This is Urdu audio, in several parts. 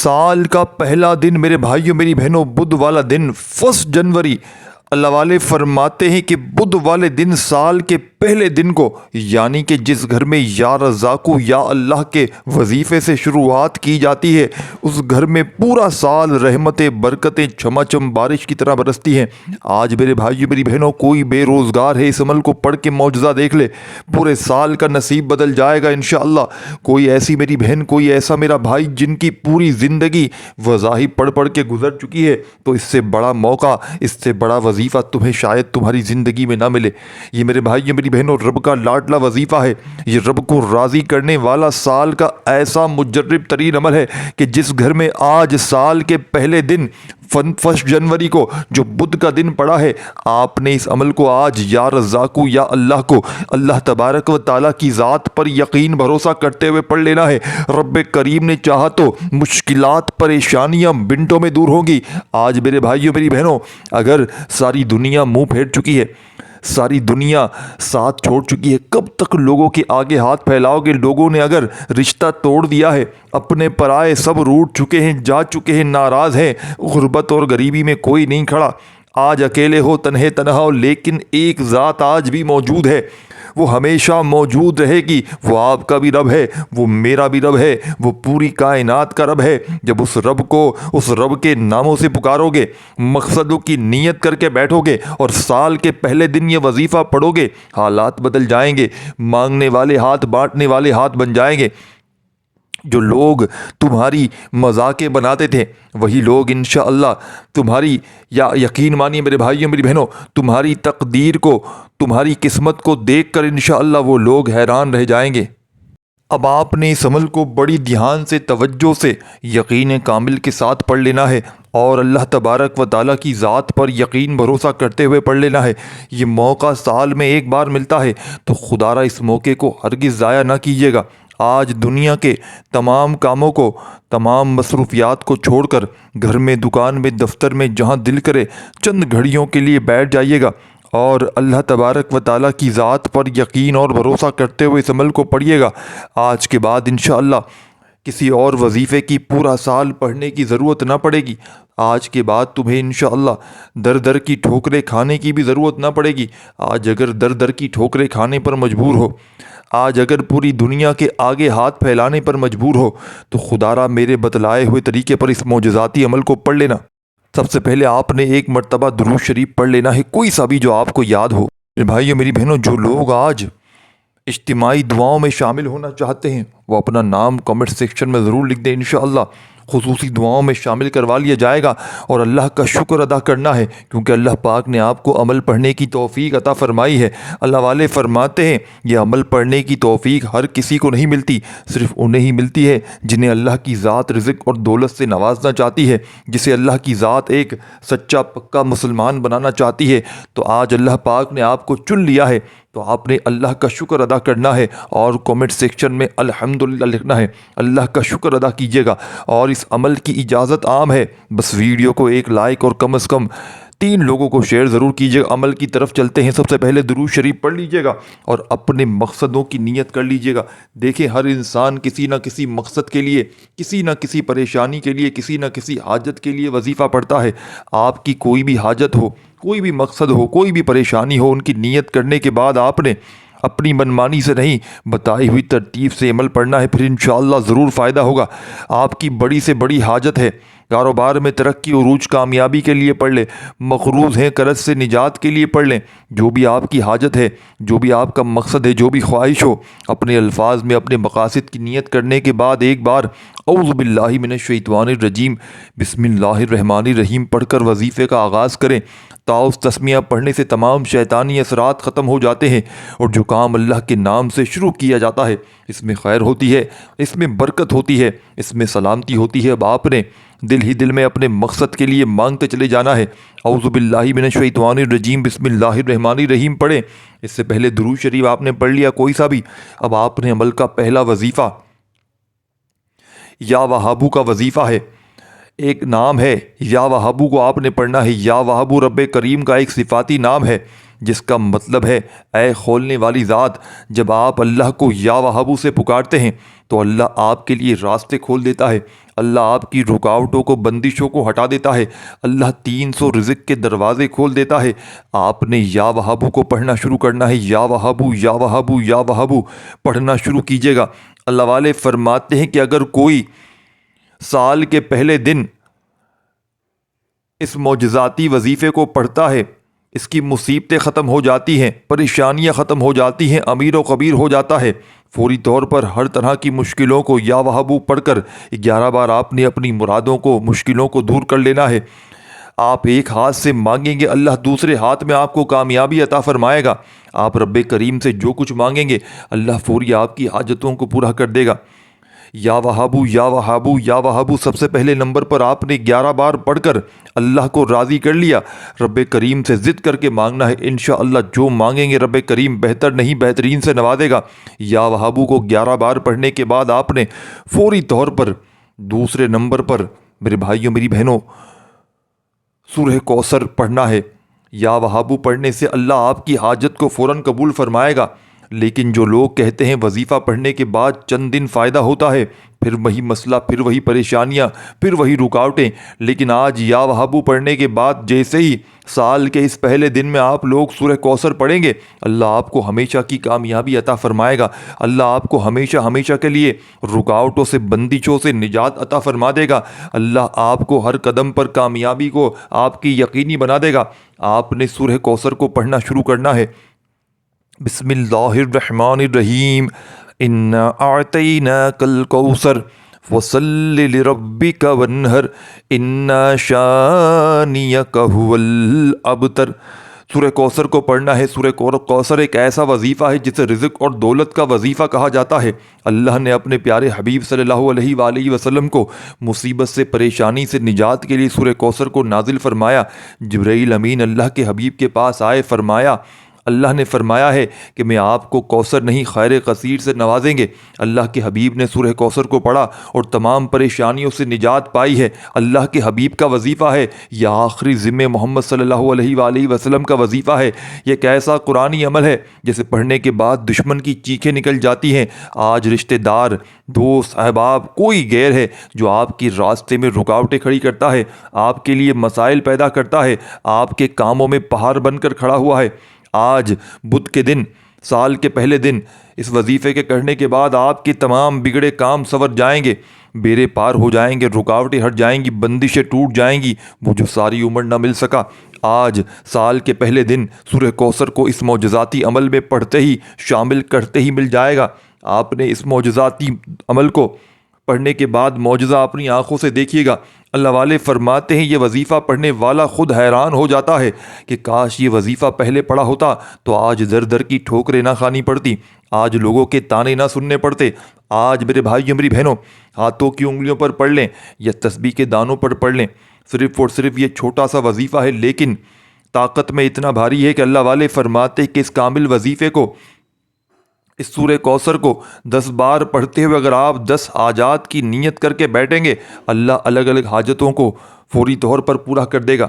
سال کا پہلا دن میرے بھائیوں میری بہنوں بدھ والا دن 1 جنوری، اللہ والے فرماتے ہیں کہ بدھ والے دن سال کے پہلے دن کو، یعنی کہ جس گھر میں یا رزاقو یا اللہ کے وظیفے سے شروعات کی جاتی ہے، اس گھر میں پورا سال رحمتیں برکتیں چھماچم بارش کی طرح برستی ہیں۔ آج میرے بھائیو میری بہنوں، کوئی بے روزگار ہے، اس عمل کو پڑھ کے معجزہ دیکھ لے، پورے سال کا نصیب بدل جائے گا انشاءاللہ۔ کوئی ایسی میری بہن، کوئی ایسا میرا بھائی جن کی پوری زندگی وظائف پڑھ پڑھ کے گزر چکی ہے، تو اس سے بڑا موقع، اس سے بڑا وظیفہ تمہیں شاید تمہاری زندگی میں نہ ملے۔ یہ میرے بھائیو میری بہنوں رب کا لاڈلا وظیفہ ہے، یہ رب کو راضی کرنے والا سال کا ایسا مجرب ترین عمل ہے کہ جس گھر میں آج سال کے پہلے دن 1 جنوری کو جو بدھ کا دن پڑا ہے، آپ نے اس عمل کو آج یا رزاقو یا اللہ کو، اللہ تبارک و تعالیٰ کی ذات پر یقین بھروسہ کرتے ہوئے پڑھ لینا ہے۔ رب کریم نے چاہا تو مشکلات پریشانیاں منٹوں میں دور ہوں گی۔ آج میرے بھائیوں میری بہنوں، اگر ساری دنیا منہ پھیر چکی ہے، ساری دنیا ساتھ چھوڑ چکی ہے، کب تک لوگوں کے آگے ہاتھ پھیلاؤ گے؟ لوگوں نے اگر رشتہ توڑ دیا ہے، اپنے پرائے سب روٹ چکے ہیں، جا چکے ہیں، ناراض ہیں، غربت اور غریبی میں کوئی نہیں کھڑا، آج اکیلے ہو، تنہا ہو، لیکن ایک ذات آج بھی موجود ہے، وہ ہمیشہ موجود رہے گی، وہ آپ کا بھی رب ہے، وہ میرا بھی رب ہے، وہ پوری کائنات کا رب ہے۔ جب اس رب کو، اس رب کے ناموں سے پکارو گے، مقصدوں کی نیت کر کے بیٹھو گے اور سال کے پہلے دن یہ وظیفہ پڑھو گے، حالات بدل جائیں گے، مانگنے والے ہاتھ بانٹنے والے ہاتھ بن جائیں گے۔ جو لوگ تمہاری مذاقیں بناتے تھے، وہی لوگ انشاءاللہ تمہاری، یا یقین مانیے میرے بھائیوں میری بہنوں، تمہاری تقدیر کو، تمہاری قسمت کو دیکھ کر انشاءاللہ وہ لوگ حیران رہ جائیں گے۔ اب آپ نے اس عمل کو بڑی دھیان سے، توجہ سے، یقین کامل کے ساتھ پڑھ لینا ہے اور اللہ تبارک و تعالیٰ کی ذات پر یقین بھروسہ کرتے ہوئے پڑھ لینا ہے۔ یہ موقع سال میں ایک بار ملتا ہے، تو خدا را اس موقع کو ہرگز ضائع نہ کیجیے گا۔ آج دنیا کے تمام کاموں کو، تمام مصروفیات کو چھوڑ کر گھر میں، دکان میں، دفتر میں، جہاں دل کرے چند گھڑیوں کے لیے بیٹھ جائیے گا اور اللہ تبارک و تعالیٰ کی ذات پر یقین اور بھروسہ کرتے ہوئے اس عمل کو پڑھیے گا۔ آج کے بعد انشاءاللہ کسی اور وظیفے کی پورا سال پڑھنے کی ضرورت نہ پڑے گی۔ آج کے بعد تمہیں انشاءاللہ در در کی ٹھوکریں کھانے کی بھی ضرورت نہ پڑے گی۔ آج اگر در در کی ٹھوکریں کھانے پر مجبور ہو، آج اگر پوری دنیا کے آگے ہاتھ پھیلانے پر مجبور ہو، تو خدا را میرے بتلائے ہوئے طریقے پر اس معجزاتی عمل کو پڑھ لینا۔ سب سے پہلے آپ نے ایک مرتبہ درود شریف پڑھ لینا ہے، کوئی سا بھی جو آپ کو یاد ہو۔ میرے بھائیو میری بہنوں، جو لوگ آج اجتماعی دعاؤں میں شامل ہونا چاہتے ہیں، وہ اپنا نام کمنٹ سیکشن میں ضرور لکھ دیں، انشاءاللہ خصوصی دعاؤں میں شامل کروا لیا جائے گا۔ اور اللہ کا شکر ادا کرنا ہے، کیونکہ اللہ پاک نے آپ کو عمل پڑھنے کی توفیق عطا فرمائی ہے۔ اللہ والے فرماتے ہیں یہ عمل پڑھنے کی توفیق ہر کسی کو نہیں ملتی، صرف انہیں ہی ملتی ہے جنہیں اللہ کی ذات رزق اور دولت سے نوازنا چاہتی ہے، جسے اللہ کی ذات ایک سچا پکا مسلمان بنانا چاہتی ہے۔ تو آج اللہ پاک نے آپ کو چن لیا ہے، تو آپ نے اللہ کا شکر ادا کرنا ہے اور کومنٹ سیکشن میں الحمدللہ لکھنا ہے۔ اللہ کا شکر ادا کیجیے گا، اور اس عمل کی اجازت عام ہے، بس ویڈیو کو ایک لائک اور کم از کم 3 لوگوں کو شیئر ضرور کیجیے گا۔ عمل کی طرف چلتے ہیں۔ سب سے پہلے درود شریف پڑھ لیجیے گا اور اپنے مقصدوں کی نیت کر لیجیے گا۔ دیکھیں، ہر انسان کسی نہ کسی مقصد کے لیے، کسی نہ کسی پریشانی کے لیے، کسی نہ کسی حاجت کے لیے وظیفہ پڑھتا ہے۔ آپ کی کوئی بھی حاجت ہو، کوئی بھی مقصد ہو، کوئی بھی پریشانی ہو، ان کی نیت کرنے کے بعد آپ نے اپنی منمانی سے نہیں، بتائی ہوئی ترتیب سے عمل پڑھنا ہے، پھر انشاءاللہ ضرور فائدہ ہوگا۔ آپ کی بڑی سے بڑی حاجت ہے، کاروبار میں ترقی عروج کامیابی کے لیے پڑھ لیں، مقروض ہیں قرض سے نجات کے لیے پڑھ لیں، جو بھی آپ کی حاجت ہے، جو بھی آپ کا مقصد ہے، جو بھی خواہش ہو، اپنے الفاظ میں اپنے مقاصد کی نیت کرنے کے بعد ایک بار اعوذ باللہ من الشیطان الرجیم بسم اللہ الرحمن الرحیم پڑھ کر وظیفے کا آغاز کریں۔ تعوذ تسمیہ پڑھنے سے تمام شیطانی اثرات ختم ہو جاتے ہیں، اور جو کام اللہ کے نام سے شروع کیا جاتا ہے، اس میں خیر ہوتی ہے، اس میں برکت ہوتی ہے، اس میں سلامتی ہوتی ہے۔ اب آپ نے دل ہی دل میں اپنے مقصد کے لیے مانگتے چلے جانا ہے۔ اعوذ باللہ من الشیطان الرجیم بسم اللہ الرحمن الرحیم پڑھیں۔ اس سے پہلے درود شریف آپ نے پڑھ لیا کوئی سا بھی۔ اب آپ نے عمل کا پہلا وظیفہ یا وہابو کا وظیفہ ہے، ایک نام ہے یا وہابو کو آپ نے پڑھنا ہے۔ یا وہابو رب کریم کا ایک صفاتی نام ہے، جس کا مطلب ہے اے کھولنے والی ذات، جب آپ اللہ کو یا وہابو سے پکارتے ہیں تو اللہ آپ کے لیے راستے کھول دیتا ہے، اللہ آپ کی رکاوٹوں کو، بندشوں کو ہٹا دیتا ہے، اللہ 300 رزق کے دروازے کھول دیتا ہے۔ آپ نے یا وہابو کو پڑھنا شروع کرنا ہے، یا وہابو یا وہابو یا وہابو پڑھنا شروع کیجیے گا۔ اللہ والے فرماتے ہیں کہ اگر کوئی سال کے پہلے دن اس معجزاتی وظیفے کو پڑھتا ہے، اس کی مصیبتیں ختم ہو جاتی ہیں، پریشانیاں ختم ہو جاتی ہیں، امیر و کبیر ہو جاتا ہے۔ فوری طور پر ہر طرح کی مشکلوں کو یا وہابو پڑھ کر 11 بار آپ نے اپنی مرادوں کو، مشکلوں کو دور کر لینا ہے۔ آپ ایک ہاتھ سے مانگیں گے، اللہ دوسرے ہاتھ میں آپ کو کامیابی عطا فرمائے گا۔ آپ رب کریم سے جو کچھ مانگیں گے اللہ فوری آپ کی حاجتوں کو پورا کر دے گا۔ یا وہابو یا وہابو یا وہابو سب سے پہلے نمبر پر آپ نے 11 بار پڑھ کر اللہ کو راضی کر لیا۔ رب کریم سے ضد کر کے مانگنا ہے، انشاءاللہ جو مانگیں گے رب کریم بہتر نہیں بہترین سے نوازے گا۔ یا وہابو کو 11 بار پڑھنے کے بعد آپ نے فوری طور پر دوسرے نمبر پر میرے بھائیوں میری بہنوں سورہ کوثر پڑھنا ہے۔ یا وہابو پڑھنے سے اللہ آپ کی حاجت کو فوراً قبول فرمائے گا۔ لیکن جو لوگ کہتے ہیں وظیفہ پڑھنے کے بعد چند دن فائدہ ہوتا ہے، پھر وہی مسئلہ، پھر وہی پریشانیاں، پھر وہی رکاوٹیں، لیکن آج یا وہابو پڑھنے کے بعد جیسے ہی سال کے اس پہلے دن میں آپ لوگ سورہ کوثر پڑھیں گے اللہ آپ کو ہمیشہ کی کامیابی عطا فرمائے گا۔ اللہ آپ کو ہمیشہ ہمیشہ کے لیے رکاوٹوں سے، بندشوں سے نجات عطا فرما دے گا۔ اللہ آپ کو ہر قدم پر کامیابی کو آپ کی یقینی بنا دے گا۔ آپ نے سورہ کوثر کو پڑھنا شروع کرنا ہے۔ بسم اللہ الرحمن الرحیم، انا اعطیناک الکوثر فصل لربک وانحر ان شانئک ھو الابتر۔ سورہ کوثر کو پڑھنا ہے۔ سورہ کوثر ایک ایسا وظیفہ ہے جسے رزق اور دولت کا وظیفہ کہا جاتا ہے۔ اللہ نے اپنے پیارے حبیب صلی اللہ علیہ وآلہ وسلم کو مصیبت سے، پریشانی سے نجات کے لیے سورہ کوثر کو نازل فرمایا۔ جبرائیل امین اللہ کے حبیب کے پاس آئے، فرمایا اللہ نے فرمایا ہے کہ میں آپ کو کوثر نہیں خیر کثیر سے نوازیں گے۔ اللہ کے حبیب نے سورہ کوثر کو پڑھا اور تمام پریشانیوں سے نجات پائی ہے۔ اللہ کے حبیب کا وظیفہ ہے، یہ آخری ذمہ محمد صلی اللہ علیہ وآلہ وسلم کا وظیفہ ہے۔ یہ ایک ایسا قرآنی عمل ہے جسے پڑھنے کے بعد دشمن کی چیخیں نکل جاتی ہیں۔ آج رشتہ دار، دوست، احباب، کوئی غیر ہے جو آپ کی راستے میں رکاوٹیں کھڑی کرتا ہے، آپ کے لیے مسائل پیدا کرتا ہے، آپ کے کاموں میں پہاڑ بن کر کھڑا ہوا ہے۔ آج بدھ کے دن، سال کے پہلے دن اس وظیفے کے کرنے کے بعد آپ کے تمام بگڑے کام سنور جائیں گے، بیڑے پار ہو جائیں گے، رکاوٹیں ہٹ جائیں گی، بندشیں ٹوٹ جائیں گی، وہ جو ساری عمر نہ مل سکا آج سال کے پہلے دن سورہ کوثر کو اس معجزاتی عمل میں پڑھتے ہی، شامل کرتے ہی مل جائے گا۔ آپ نے اس معجزاتی عمل کو پڑھنے کے بعد معجزہ اپنی آنکھوں سے دیکھیے گا۔ اللہ والے فرماتے ہیں یہ وظیفہ پڑھنے والا خود حیران ہو جاتا ہے کہ کاش یہ وظیفہ پہلے پڑھا ہوتا تو آج در در کی ٹھوکریں نہ کھانی پڑتی، آج لوگوں کے طعنے نہ سننے پڑتے۔ آج میرے بھائیو میری بہنوں ہاتھوں کی انگلیوں پر پڑھ لیں یا تسبیح کے دانوں پر پڑھ لیں، صرف اور صرف یہ چھوٹا سا وظیفہ ہے لیکن طاقت میں اتنا بھاری ہے کہ اللہ والے فرماتے ہیں کہ اس کامل وظیفے کو، اس سورہ کوثر کو 10 بار پڑھتے ہوئے اگر آپ 10 حاجات کی نیت کر کے بیٹھیں گے اللہ الگ الگ حاجتوں کو فوری طور پر پورا کر دے گا۔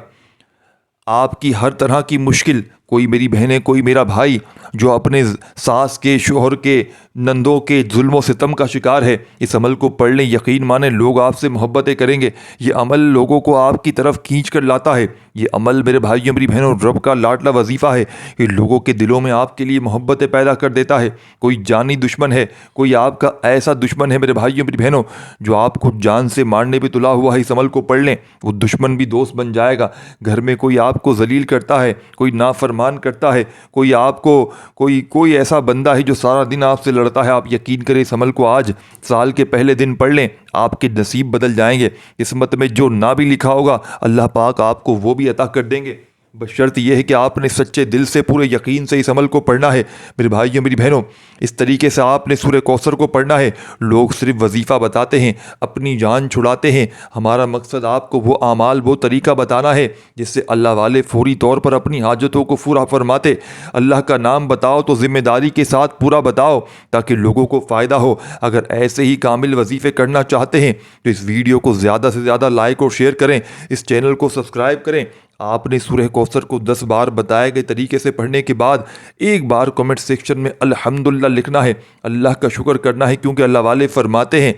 آپ کی ہر طرح کی مشکل، کوئی میری بہنیں، کوئی میرا بھائی جو اپنے ساس کے، شوہر کے، نندوں کے ظلم و ستم کا شکار ہے، اس عمل کو پڑھ لیں، یقین مانیں لوگ آپ سے محبتیں کریں گے۔ یہ عمل لوگوں کو آپ کی طرف کھینچ کر لاتا ہے۔ یہ عمل میرے بھائیوں میری بہنوں رب کا لاڈلا وظیفہ ہے، یہ لوگوں کے دلوں میں آپ کے لیے محبتیں پیدا کر دیتا ہے۔ کوئی جانی دشمن ہے، کوئی آپ کا ایسا دشمن ہے میرے بھائیوں میری بہنوں جو آپ کو جان سے مارنے پہ تلا ہوا ہے، اس عمل کو پڑھ لیں، وہ دشمن بھی دوست بن جائے گا۔ گھر میں کوئی آپ کو ذلیل کرتا ہے، کوئی نافرمان کرتا ہے، کوئی آپ کو کوئی ایسا بندہ ہے جو سارا دن آپ سے لڑتا ہے، آپ یقین کریں اس عمل کو آج سال کے پہلے دن پڑھ لیں، آپ کے نصیب بدل جائیں گے۔ قسمت میں جو نہ بھی لکھا ہوگا اللہ پاک آپ کو وہ بھی عطا کر دیں گے، بشرط یہ ہے کہ آپ نے سچے دل سے، پورے یقین سے اس عمل کو پڑھنا ہے۔ میرے بھائیوں میری بہنوں اس طریقے سے آپ نے سورہ کوثر کو پڑھنا ہے۔ لوگ صرف وظیفہ بتاتے ہیں، اپنی جان چھڑاتے ہیں، ہمارا مقصد آپ کو وہ اعمال، وہ طریقہ بتانا ہے جس سے اللہ والے فوری طور پر اپنی حاجتوں کو پورا فرماتے۔ اللہ کا نام بتاؤ تو ذمہ داری کے ساتھ پورا بتاؤ تاکہ لوگوں کو فائدہ ہو۔ اگر ایسے ہی کامل وظیفے کرنا چاہتے ہیں تو اس ویڈیو کو زیادہ سے زیادہ لائک اور شیئر کریں، اس چینل کو سبسکرائب کریں۔ آپ نے سورہ کوثر کو 10 بار بتائے گئے طریقے سے پڑھنے کے بعد ایک بار کمنٹ سیکشن میں الحمدللہ لکھنا ہے، اللہ کا شکر کرنا ہے، کیونکہ اللہ والے فرماتے ہیں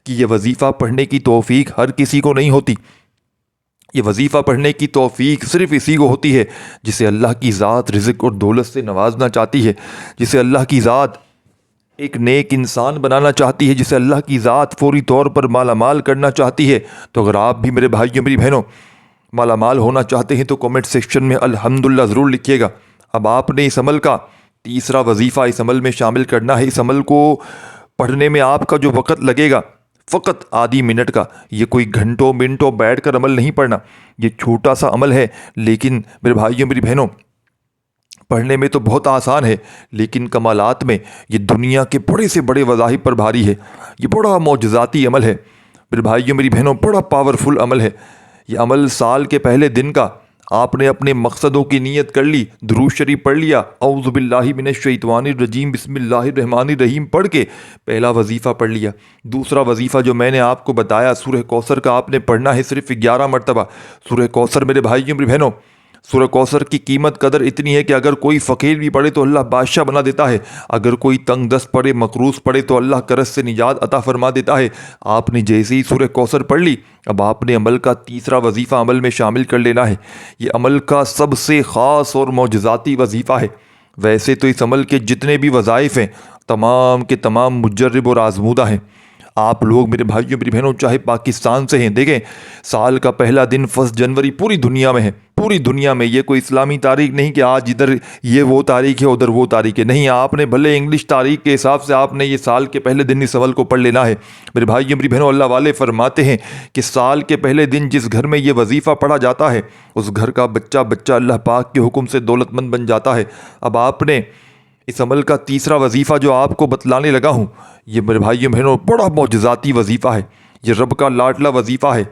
کہ یہ وظیفہ پڑھنے کی توفیق ہر کسی کو نہیں ہوتی۔ یہ وظیفہ پڑھنے کی توفیق صرف اسی کو ہوتی ہے جسے اللہ کی ذات رزق اور دولت سے نوازنا چاہتی ہے، جسے اللہ کی ذات ایک نیک انسان بنانا چاہتی ہے، جسے اللہ کی ذات فوری طور پر مالا مال کرنا چاہتی ہے۔ تو اگر آپ بھی میرے بھائیوں میری بہنوں مالا مال ہونا چاہتے ہیں تو کمنٹ سیکشن میں الحمدللہ ضرور لکھیے گا۔ اب آپ نے اس عمل کا تیسرا وظیفہ اس عمل میں شامل کرنا ہے۔ اس عمل کو پڑھنے میں آپ کا جو وقت لگے گا فقط آدھی منٹ کا، یہ کوئی گھنٹوں منٹوں بیٹھ کر عمل نہیں پڑھنا، یہ چھوٹا سا عمل ہے، لیکن میرے بھائیوں میری بہنوں پڑھنے میں تو بہت آسان ہے، لیکن کمالات میں یہ دنیا کے بڑے سے بڑے وظائف پر بھاری ہے۔ یہ بڑا معجزاتی عمل ہے میرے بھائیوں میری بہنوں، بڑا پاورفل عمل ہے۔ یہ عمل سال کے پہلے دن کا، آپ نے اپنے مقصدوں کی نیت کر لی، درود شریف پڑھ لیا، اعوذ باللہ من الشیطان الرجیم بسم اللہ الرحمن الرحیم پڑھ کے پہلا وظیفہ پڑھ لیا۔ دوسرا وظیفہ جو میں نے آپ کو بتایا سورہ کوثر کا، آپ نے پڑھنا ہے صرف 11 مرتبہ۔ سورہ کوثر میرے بھائیوں میری بہنوں، سورہ کوثر کی قیمت قدر اتنی ہے کہ اگر کوئی فقیر بھی پڑھے تو اللہ بادشاہ بنا دیتا ہے، اگر کوئی تنگ دست پڑھے مقروض پڑھے تو اللہ قرض سے نجات عطا فرما دیتا ہے۔ آپ نے جیسے ہی سورہ کوثر پڑھ لی، اب آپ نے عمل کا تیسرا وظیفہ عمل میں شامل کر لینا ہے۔ یہ عمل کا سب سے خاص اور معجزاتی وظیفہ ہے۔ ویسے تو اس عمل کے جتنے بھی وظائف ہیں تمام کے تمام مجرب اور آزمودہ ہیں۔ آپ لوگ میرے بھائیوں میری بہنوں چاہے پاکستان سے ہیں، دیکھیں سال کا پہلا دن 1 جنوری پوری دنیا میں ہے، پوری دنیا میں۔ یہ کوئی اسلامی تاریخ نہیں کہ آج ادھر یہ وہ تاریخ ہے ادھر وہ تاریخ ہے، نہیں، آپ نے بھلے انگلش تاریخ کے حساب سے آپ نے یہ سال کے پہلے دن اس عمل کو پڑھ لینا ہے۔ میرے بھائیوں میری بہنوں اللہ والے فرماتے ہیں کہ سال کے پہلے دن جس گھر میں یہ وظیفہ پڑھا جاتا ہے اس گھر کا بچہ بچہ اللہ پاک کے حکم سے دولت مند بن جاتا ہے۔ اب آپ نے اس عمل کا تیسرا وظیفہ جو آپ کو بتلانے لگا ہوں، یہ میرے بھائیوں بہنوں بڑا معجزاتی وظیفہ ہے، یہ رب کا لاڈلا وظیفہ ہے۔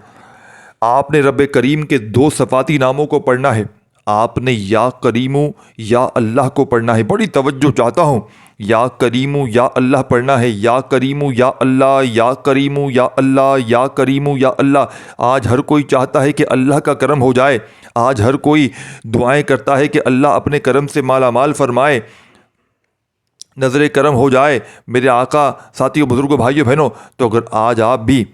آپ نے رب کریم کے 2 صفاتی ناموں کو پڑھنا ہے۔ آپ نے یا کریمو یا اللہ کو پڑھنا ہے، بڑی توجہ چاہتا ہوں، یا کریمو یا اللہ پڑھنا ہے، یا کریمو یا اللہ، یا کریمو یا اللہ، یا کریمو یا اللہ۔ آج ہر کوئی چاہتا ہے کہ اللہ کا کرم ہو جائے، آج ہر کوئی دعائیں کرتا ہے کہ اللہ اپنے کرم سے مالا مال فرمائے، نظر کرم ہو جائے۔ میرے آقا، ساتھیوں، بزرگوں، بھائیوں بہنوں، تو اگر آج آپ بھی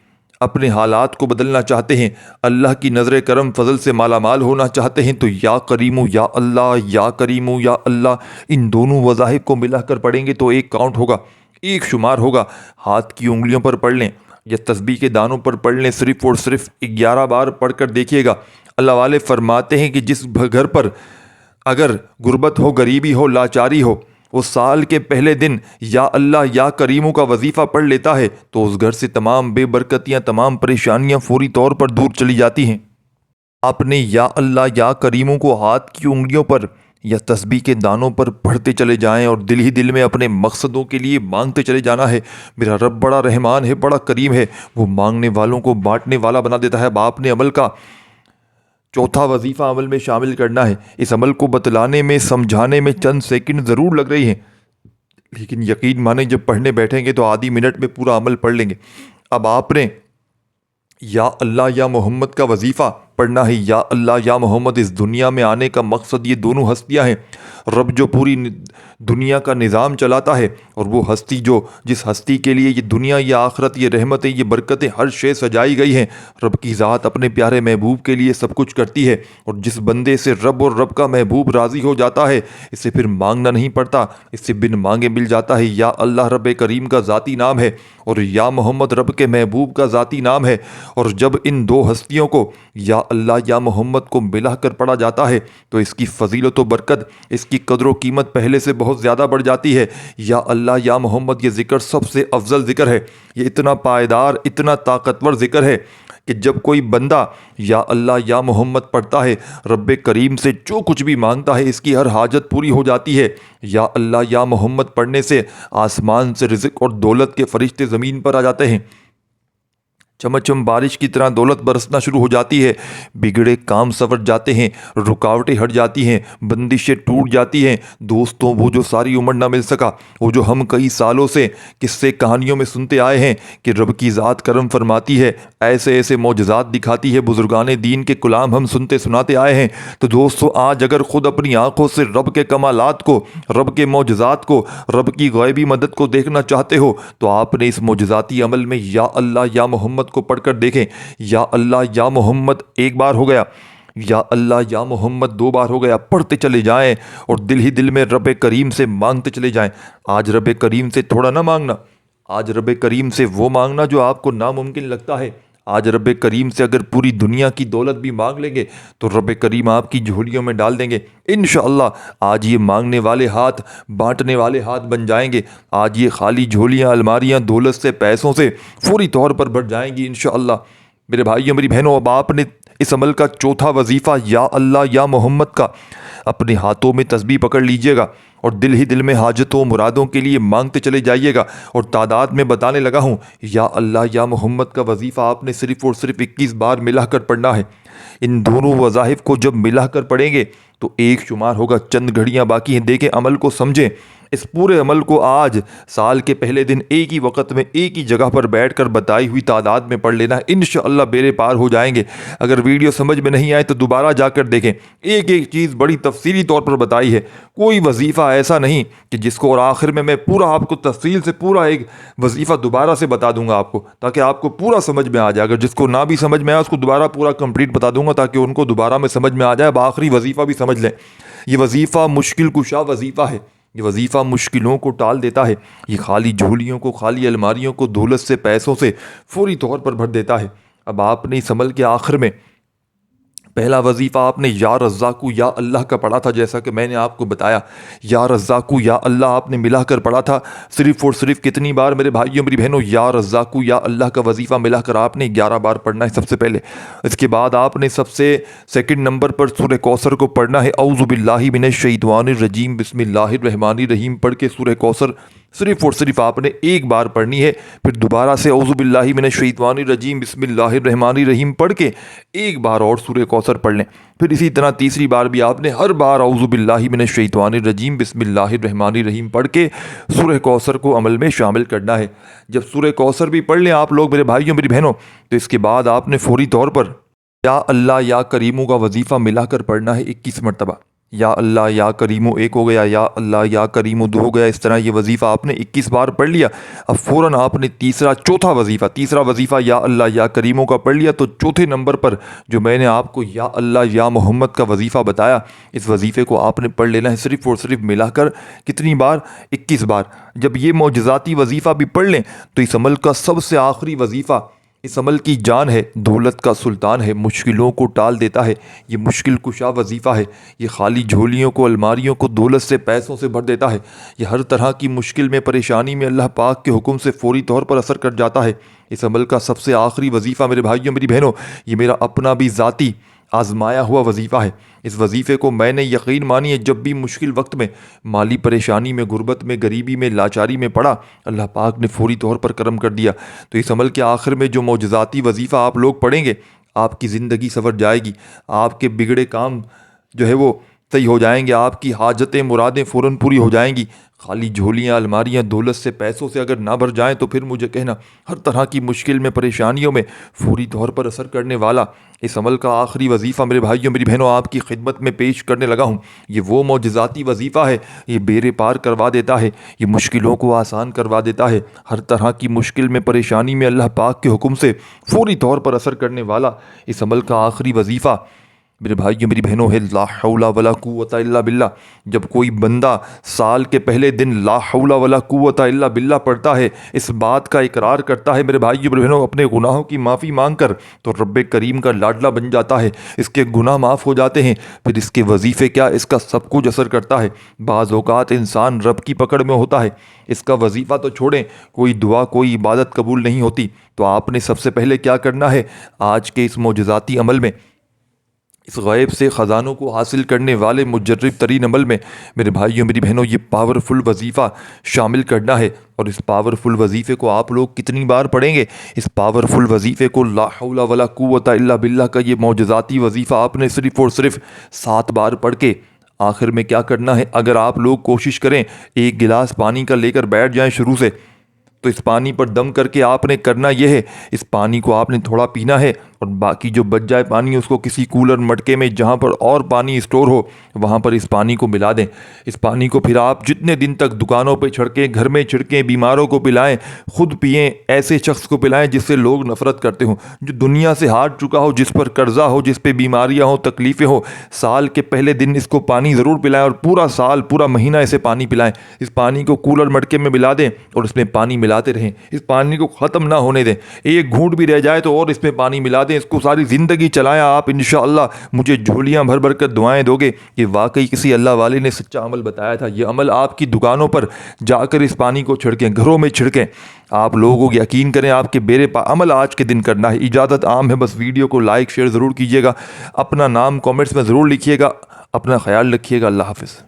اپنے حالات کو بدلنا چاہتے ہیں، اللہ کی نظر کرم فضل سے مالا مال ہونا چاہتے ہیں، تو یا کریمو یا اللہ، یا کریمو یا اللہ، ان دونوں وظائف کو ملا کر پڑھیں گے تو ایک کاؤنٹ ہوگا، ایک شمار ہوگا۔ ہاتھ کی انگلیوں پر پڑھ لیں یا تسبیح کے دانوں پر پڑھ لیں، صرف اور صرف 11 بار پڑھ کر دیکھیے گا۔ اللہ والے فرماتے ہیں کہ جس گھر پر اگر غربت ہو، غریبی ہو، لاچاری ہو، وہ سال کے پہلے دن یا اللہ یا کریموں کا وظیفہ پڑھ لیتا ہے تو اس گھر سے تمام بے برکتیاں، تمام پریشانیاں فوری طور پر دور چلی جاتی ہیں۔ آپ نے یا اللہ یا کریموں کو ہاتھ کی انگلیوں پر یا تسبیح کے دانوں پر پڑھتے چلے جائیں اور دل ہی دل میں اپنے مقصدوں کے لیے مانگتے چلے جانا ہے۔ میرا رب بڑا رحمان ہے، بڑا کریم ہے، وہ مانگنے والوں کو بانٹنے والا بنا دیتا ہے۔ اب آپ نے عمل کا چوتھا وظیفہ عمل میں شامل کرنا ہے۔ اس عمل کو بتلانے میں، سمجھانے میں چند سیکنڈ ضرور لگ رہی ہیں، لیکن یقین مانیں جب پڑھنے بیٹھیں گے تو آدھی منٹ میں پورا عمل پڑھ لیں گے۔ اب آپ نے یا اللہ یا محمد کا وظیفہ پڑھنا ہے۔ یا اللہ یا محمد، اس دنیا میں آنے کا مقصد یہ دونوں ہستیاں ہیں۔ رب جو پوری دنیا کا نظام چلاتا ہے، اور وہ ہستی جو جس ہستی کے لیے یہ دنیا، یہ آخرت، یہ رحمتیں، یہ برکتیں، ہر شے سجائی گئی ہیں، رب کی ذات اپنے پیارے محبوب کے لیے سب کچھ کرتی ہے۔ اور جس بندے سے رب اور رب کا محبوب راضی ہو جاتا ہے، اسے پھر مانگنا نہیں پڑتا، اس سے بن مانگے مل جاتا ہے۔ یا اللہ رب کریم کا ذاتی نام ہے اور یا محمد رب کے محبوب کا ذاتی نام ہے، اور جب ان دو ہستیوں کو یا اللہ یا محمد کو ملا کر پڑھا جاتا ہے تو اس کی فضیلت و برکت، اس کی قدر و قیمت پہلے سے بہت زیادہ بڑھ جاتی ہے۔ یا اللہ یا محمد یہ ذکر سب سے افضل ذکر ہے، یہ اتنا پائیدار، اتنا طاقتور ذکر ہے کہ جب کوئی بندہ یا اللہ یا محمد پڑھتا ہے، رب کریم سے جو کچھ بھی مانگتا ہے اس کی ہر حاجت پوری ہو جاتی ہے۔ یا اللہ یا محمد پڑھنے سے آسمان سے رزق اور دولت کے فرشتے زمین پر آ جاتے ہیں۔ چمچم بارش کی طرح دولت برسنا شروع ہو جاتی ہے، بگڑے کام سنور جاتے ہیں، رکاوٹیں ہٹ جاتی ہیں، بندشیں ٹوٹ جاتی ہیں۔ دوستوں، وہ جو ساری عمر نہ مل سکا، وہ جو ہم کئی سالوں سے قصے کہانیوں میں سنتے آئے ہیں کہ رب کی ذات کرم فرماتی ہے، ایسے ایسے معجزات دکھاتی ہے، بزرگان دین کے کلام ہم سنتے سناتے آئے ہیں، تو دوستوں آج اگر خود اپنی آنکھوں سے رب کے کمالات کو، رب کے معجزات کو، رب کی غیبی مدد کو دیکھنا چاہتے ہو تو آپ نے اس معجزاتی عمل میں یا اللہ یا محمد کو پڑھ کر دیکھیں۔ یا اللہ یا محمد ایک بار ہو گیا، یا اللہ یا محمد دو بار ہو گیا، پڑھتے چلے جائیں اور دل ہی دل میں رب کریم سے مانگتے چلے جائیں۔ آج رب کریم سے تھوڑا نہ مانگنا، آج رب کریم سے وہ مانگنا جو آپ کو ناممکن لگتا ہے۔ آج رب کریم سے اگر پوری دنیا کی دولت بھی مانگ لیں گے تو رب کریم آپ کی جھولیوں میں ڈال دیں گے انشاءاللہ۔ آج یہ مانگنے والے ہاتھ بانٹنے والے ہاتھ بن جائیں گے۔ آج یہ خالی جھولیاں، الماریاں دولت سے، پیسوں سے فوری طور پر بھر جائیں گی انشاءاللہ۔ میرے بھائیوں، میری بہنوں، اب آپ نے اس عمل کا چوتھا وظیفہ یا اللہ یا محمد کا اپنے ہاتھوں میں تسبیح پکڑ لیجئے گا اور دل ہی دل میں حاجتوں مرادوں کے لیے مانگتے چلے جائیے گا۔ اور تعداد میں بتانے لگا ہوں، یا اللہ یا محمد کا وظیفہ آپ نے صرف اور صرف 21 بار ملا کر پڑھنا ہے۔ ان دونوں وظائف کو جب ملا کر پڑھیں گے تو ایک شمار ہوگا، چند گھڑیاں باقی ہیں۔ دیکھیں عمل کو سمجھیں، اس پورے عمل کو آج سال کے پہلے دن ایک ہی وقت میں ایک ہی جگہ پر بیٹھ کر بتائی ہوئی تعداد میں پڑھ لینا ہے، انشاءاللہ بیڑے پار ہو جائیں گے۔ اگر ویڈیو سمجھ میں نہیں آئے تو دوبارہ جا کر دیکھیں، ایک ایک چیز بڑی تفصیلی طور پر بتائی ہے۔ کوئی وظیفہ ایسا نہیں کہ جس کو اور آخر میں پورا آپ کو تفصیل سے پورا ایک وظیفہ دوبارہ سے بتا دوں گا آپ کو، تاکہ آپ کو پورا سمجھ میں آ جائے۔ اگر جس کو نہ بھی سمجھ میں آئے اس کو دوبارہ پورا کمپلیٹ بتا دوں گا تاکہ ان کو دوبارہ میں سمجھ میں آ جائے۔ اب آخری وظیفہ بھی سمجھ لیں، یہ وظیفہ مشکل کشا وظیفہ ہے۔ یہ وظیفہ مشکلوں کو ٹال دیتا ہے، یہ خالی جھولیوں کو، خالی الماریوں کو دولت سے، پیسوں سے فوری طور پر بھر دیتا ہے۔ اب آپ نے اس عمل کے آخر میں پہلا وظیفہ آپ نے یا رزاقو یا اللہ کا پڑھا تھا، جیسا کہ میں نے آپ کو بتایا۔ یا رزاقو یا اللہ آپ نے ملا کر پڑھا تھا، صرف اور صرف کتنی بار میرے بھائیوں میری بہنوں؟ یا رزاقو یا اللہ کا وظیفہ ملا کر آپ نے 11 بار پڑھنا ہے سب سے پہلے۔ اس کے بعد آپ نے سب سے سیکنڈ نمبر پر سورہ کوثر کو پڑھنا ہے، اعوذ باللہ من الشیطان الرجیم بسم اللہ الرحمن الرحیم پڑھ کے سورہ کوثر صرف اور صرف آپ نے ایک بار پڑھنی ہے۔ پھر دوبارہ سے اعوذ باللہ من الشیطان الرجیم بسم اللہ الرحمن الرحیم پڑھ کے ایک بار اور سورہ کوثر پڑھ لیں۔ پھر اسی طرح تیسری بار بھی آپ نے ہر بار اعوذ باللہ من الشیطان الرجیم بسم اللہ الرحمن الرحیم پڑھ کے سورہ کوثر کو عمل میں شامل کرنا ہے۔ جب سورہ کوثر بھی پڑھ لیں آپ لوگ میرے بھائیوں میری بہنوں، تو اس کے بعد آپ نے فوری طور پر یا اللہ یا کریمو کا وظیفہ ملا کر پڑھنا ہے 21 مرتبہ۔ یا اللہ یا کریمو ایک ہو گیا، یا اللہ یا کریمو دو ہو گیا، اس طرح یہ وظیفہ آپ نے 21 بار پڑھ لیا۔ اب فوراً آپ نے تیسرا وظیفہ یا اللہ یا کریمو کا پڑھ لیا، تو چوتھے نمبر پر جو میں نے آپ کو یا اللہ یا محمد کا وظیفہ بتایا، اس وظیفے کو آپ نے پڑھ لینا ہے صرف اور صرف ملا کر کتنی بار؟ 21 بار۔ جب یہ معجزاتی وظیفہ بھی پڑھ لیں تو اس عمل کا سب سے آخری وظیفہ، اس عمل کی جان ہے، دولت کا سلطان ہے، مشکلوں کو ٹال دیتا ہے، یہ مشکل کشا وظیفہ ہے، یہ خالی جھولیوں کو، الماریوں کو دولت سے، پیسوں سے بھر دیتا ہے، یہ ہر طرح کی مشکل میں، پریشانی میں اللہ پاک کے حکم سے فوری طور پر اثر کر جاتا ہے۔ اس عمل کا سب سے آخری وظیفہ میرے بھائیوں میری بہنوں، یہ میرا اپنا بھی ذاتی آزمایا ہوا وظیفہ ہے۔ اس وظیفے کو میں نے یقین مانیے جب بھی مشکل وقت میں، مالی پریشانی میں، غربت میں، غریبی میں، لاچاری میں پڑا، اللہ پاک نے فوری طور پر کرم کر دیا۔ تو اس عمل کے آخر میں جو معجزاتی وظیفہ آپ لوگ پڑھیں گے، آپ کی زندگی سنور جائے گی، آپ کے بگڑے کام جو ہے وہ صحیح ہو جائیں گے، آپ کی حاجتیں مرادیں فوراً پوری ہو جائیں گی۔ خالی جھولیاں، الماریاں دولت سے، پیسوں سے اگر نہ بھر جائیں تو پھر مجھے کہنا، ہر طرح کی مشکل میں، پریشانیوں میں فوری طور پر اثر کرنے والا اس عمل کا آخری وظیفہ میرے بھائیوں میری بہنوں آپ کی خدمت میں پیش کرنے لگا ہوں۔ یہ وہ معجزاتی وظیفہ ہے، یہ بیڑے پار کروا دیتا ہے، یہ مشکلوں کو آسان کروا دیتا ہے، ہر طرح کی مشکل میں، پریشانی میں اللہ پاک کے حکم سے فوری طور پر اثر کرنے والا اس عمل کا آخری وظیفہ میرے بھائیوں میری بہنوں ہے لا حول ولا قوت الا باللہ۔ جب کوئی بندہ سال کے پہلے دن لا حول ولا قوت الا باللہ پڑھتا ہے، اس بات کا اقرار کرتا ہے میرے بھائیوں میری بہنوں، اپنے گناہوں کی معافی مانگ کر، تو رب کریم کا لاڈلا بن جاتا ہے، اس کے گناہ معاف ہو جاتے ہیں۔ پھر اس کے وظیفے کیا، اس کا سب کچھ اثر کرتا ہے۔ بعض اوقات انسان رب کی پکڑ میں ہوتا ہے، اس کا وظیفہ تو چھوڑیں، کوئی دعا، کوئی عبادت قبول نہیں ہوتی، تو آپ نے سب سے پہلے کیا کرنا ہے؟ آج کے اس معجزاتی عمل میں اس غیب سے خزانوں کو حاصل کرنے والے مجرب ترین عمل میں میرے بھائیوں میری بہنوں یہ پاورفل وظیفہ شامل کرنا ہے۔ اور اس پاورفل وظیفے کو آپ لوگ کتنی بار پڑھیں گے؟ اس پاورفل وظیفے کو لا حول ولا قوت الا باللہ کا یہ معجزاتی وظیفہ آپ نے صرف اور صرف 7 بار پڑھ کے آخر میں کیا کرنا ہے؟ اگر آپ لوگ کوشش کریں ایک گلاس پانی کا لے کر بیٹھ جائیں شروع سے، تو اس پانی پر دم کر کے آپ نے کرنا یہ ہے، اس پانی کو آپ نے تھوڑا پینا ہے اور باقی جو بچ جائے پانی اس کو کسی کولر مٹکے میں جہاں پر اور پانی اسٹور ہو وہاں پر اس پانی کو ملا دیں۔ اس پانی کو پھر آپ جتنے دن تک دکانوں پہ چھڑکیں، گھر میں چھڑکیں، بیماروں کو پلائیں، خود پئیں، ایسے شخص کو پلائیں جس سے لوگ نفرت کرتے ہوں، جو دنیا سے ہار چکا ہو، جس پر قرضہ ہو، جس پہ بیماریاں ہوں، تکلیفیں ہوں۔ سال کے پہلے دن اس کو پانی ضرور پلائیں اور پورا سال پورا مہینہ اسے پانی پلائیں۔ اس پانی کو کولر مٹکے میں ملا دیں اور اس میں پانی ملاتے رہیں، اس پانی کو ختم نہ ہونے دیں۔ ایک گھونٹ بھی رہ جائے تو اور اس میں پانی ملا دیں، اس کو ساری زندگی چلائیں۔ آپ انشاءاللہ مجھے جھولیاں بھر بھر کر دعائیں دو گے کہ واقعی کسی اللہ والے نے سچا عمل بتایا تھا۔ یہ عمل آپ کی دکانوں پر جا کر اس پانی کو چھڑکیں، گھروں میں چھڑکیں۔ آپ لوگوں کو یقین کریں آپ کے بیرے عمل آج کے دن کرنا ہے۔ اجازت عام ہے، بس ویڈیو کو لائک شیئر ضرور کیجیے گا، اپنا نام کامنٹس میں ضرور لکھیے گا، اپنا خیال رکھیے گا۔ اللہ حافظ۔